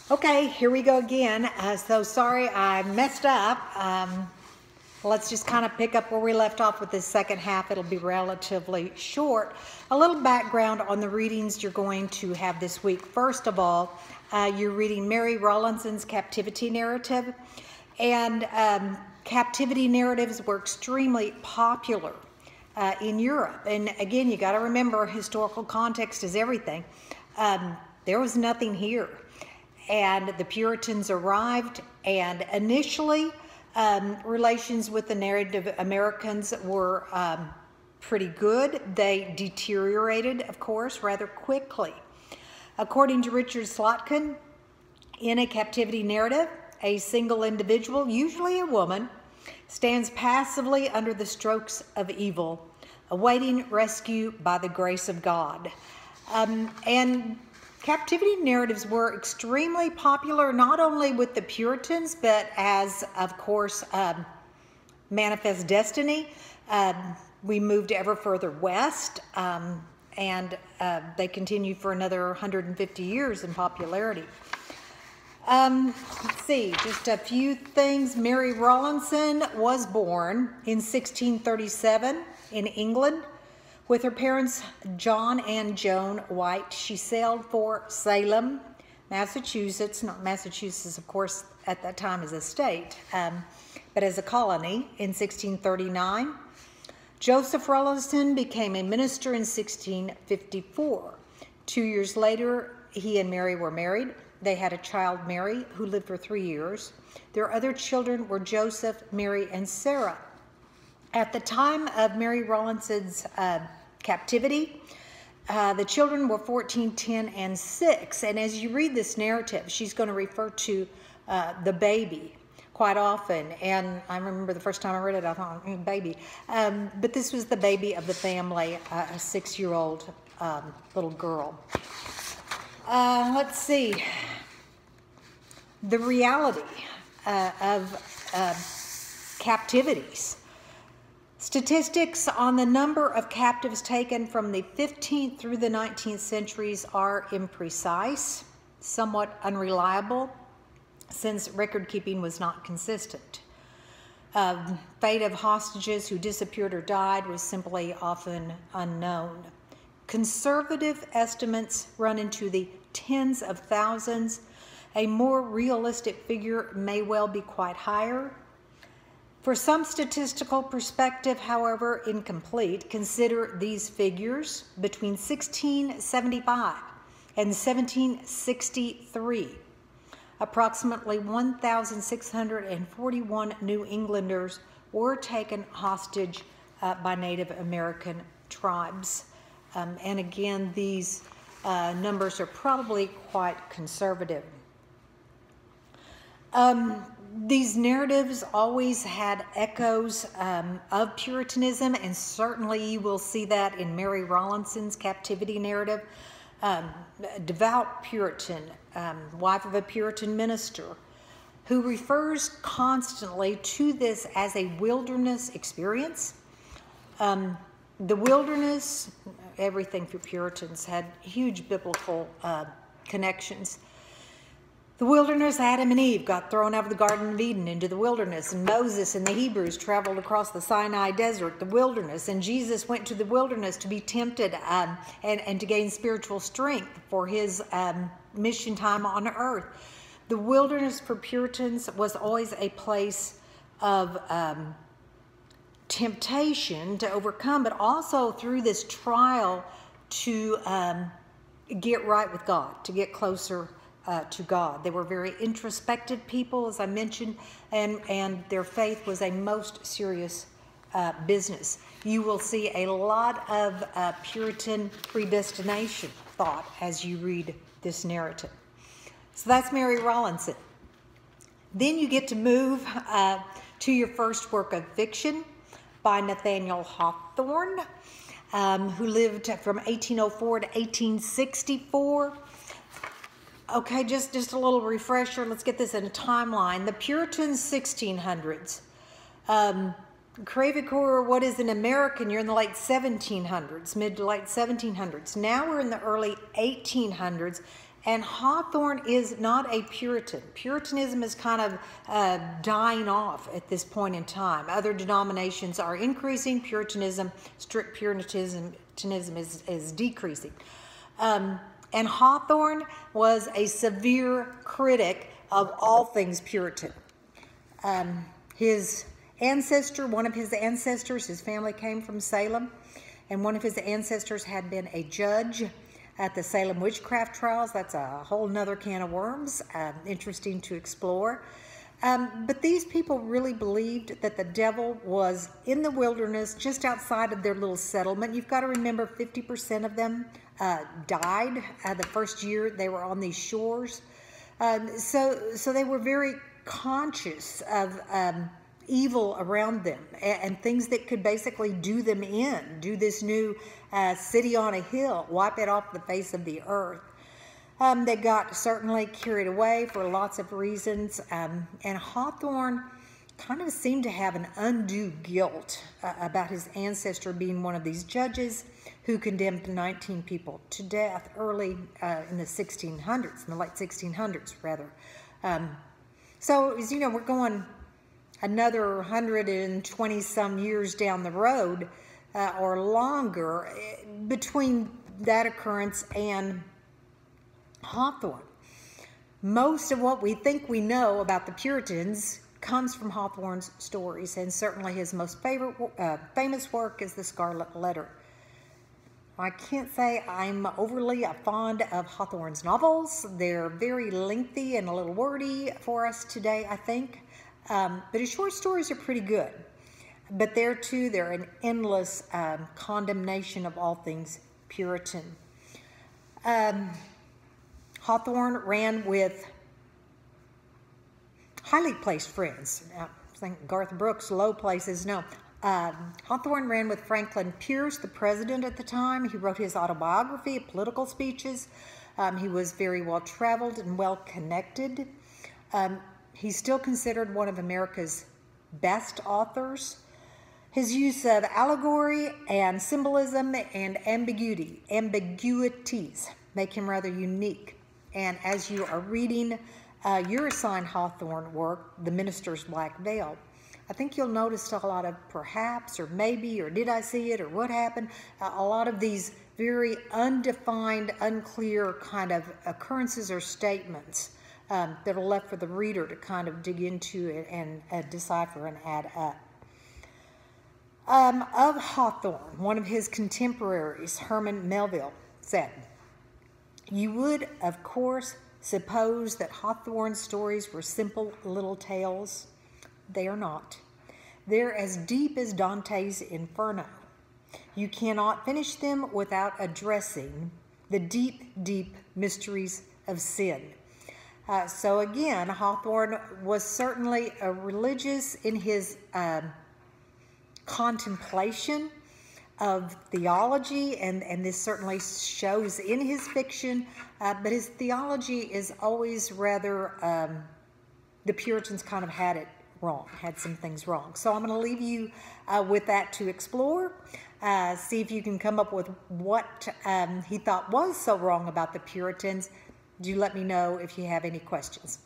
Okay, here we go again. So sorry I messed up. Let's just kind of pick up where we left off with this second half. It'll be relatively short. A little background on the readings you're going to have this week. First of all, you're reading Mary Rowlandson's captivity narrative. And captivity narratives were extremely popular in Europe. And again, you got to remember, historical context is everything. There was nothing here. And the Puritans arrived, and initially relations with the Native Americans were pretty good. They deteriorated, of course, rather quickly. According to Richard Slotkin, in a captivity narrative, a single individual, usually a woman, stands passively under the strokes of evil, awaiting rescue by the grace of God. And captivity narratives were extremely popular, not only with the Puritans, but as, of course, Manifest Destiny. We moved ever further west, and they continued for another 150 years in popularity. Let's see, just a few things. Mary Rowlandson was born in 1637 in England. With her parents, John and Joan White, she sailed for Salem, Massachusetts. Not Massachusetts, of course, at that time as a state, but as a colony in 1639. Joseph Rowlandson became a minister in 1654. 2 years later, he and Mary were married. They had a child, Mary, who lived for 3 years. Their other children were Joseph, Mary, and Sarah. At the time of Mary Rowlandson's captivity, the children were 14, 10, and 6. And as you read this narrative, she's going to refer to the baby quite often. And I remember the first time I read it, I thought, baby. But this was the baby of the family, a 6-year-old little girl. Let's see. The reality of captivities. Statistics on the number of captives taken from the 15th through the 19th centuries are imprecise, somewhat unreliable, since record keeping was not consistent. Fate of hostages who disappeared or died was simply often unknown. Conservative estimates run into the tens of thousands. A more realistic figure may well be quite higher. For some statistical perspective, however incomplete, consider these figures between 1675 and 1763. Approximately 1,641 New Englanders were taken hostage by Native American tribes. And again, these numbers are probably quite conservative. These narratives always had echoes of Puritanism, and certainly you will see that in Mary Rowlandson's captivity narrative. Devout Puritan, wife of a Puritan minister, who refers constantly to this as a wilderness experience. The wilderness, everything for Puritans had huge biblical connections. The wilderness, Adam and Eve got thrown out of the Garden of Eden into the wilderness, and Moses and the Hebrews traveled across the Sinai Desert, the wilderness, and Jesus went to the wilderness to be tempted and to gain spiritual strength for his mission time on earth. The wilderness for Puritans was always a place of temptation to overcome, but also through this trial to get right with God, to get closer to God. They were very introspective people, as I mentioned, and their faith was a most serious business. You will see a lot of Puritan predestination thought as you read this narrative. So that's Mary Rowlandson. Then you get to move to your first work of fiction by Nathaniel Hawthorne, who lived from 1804 to 1864. Okay, just a little refresher. Let's get this in a timeline. The Puritans, 1600s. Crevecoeur, what is an American? You're in the late 1700s, mid to late 1700s. Now we're in the early 1800s, And Hawthorne is not a Puritan. Puritanism is kind of dying off at this point in time. Other denominations are increasing. Puritanism, strict Puritanism is decreasing. And Hawthorne was a severe critic of all things Puritan. His ancestor, one of his ancestors, his family came from Salem, and one of his ancestors had been a judge at the Salem witchcraft trials. That's a whole nother can of worms, interesting to explore. But these people really believed that the devil was in the wilderness just outside of their little settlement. You've got to remember 50% of them died the first year they were on these shores. So they were very conscious of evil around them and things that could basically do them in, do this new city on a hill, wipe it off the face of the earth. They got certainly carried away for lots of reasons, and Hawthorne kind of seemed to have an undue guilt about his ancestor being one of these judges who condemned 19 people to death early in the 1600s, in the late 1600s rather. So as you know, we're going another 120 some years down the road or longer between that occurrence and Hawthorne. Most of what we think we know about the Puritans comes from Hawthorne's stories, and certainly his most famous work is The Scarlet Letter. I can't say I'm overly fond of Hawthorne's novels. They're very lengthy and a little wordy for us today, I think. But his short stories are pretty good. But there too, they're an endless condemnation of all things Puritan. Hawthorne ran with highly placed friends. I think Garth Brooks, low places, no. Hawthorne ran with Franklin Pierce, the president at the time. He wrote his autobiography, political speeches. He was very well traveled and well connected. He's still considered one of America's best authors. His use of allegory and symbolism and ambiguities make him rather unique. And as you are reading your assigned Hawthorne work, The Minister's Black Veil, I think you'll notice a lot of perhaps or maybe or did I see it or what happened, a lot of these very undefined, unclear kind of occurrences or statements that are left for the reader to kind of dig into it and decipher and add up. Of Hawthorne, one of his contemporaries, Herman Melville, said, "You would, of course, suppose that Hawthorne's stories were simple little tales. They are not. They're as deep as Dante's Inferno. You cannot finish them without addressing the deep, deep mysteries of sin." So again, Hawthorne was certainly a religious in his contemplation of theology, and this certainly shows in his fiction, but his theology is always rather, the Puritans kind of had it wrong, had some things wrong. So I'm going to leave you with that to explore. See if you can come up with what he thought was so wrong about the Puritans. Do let me know if you have any questions.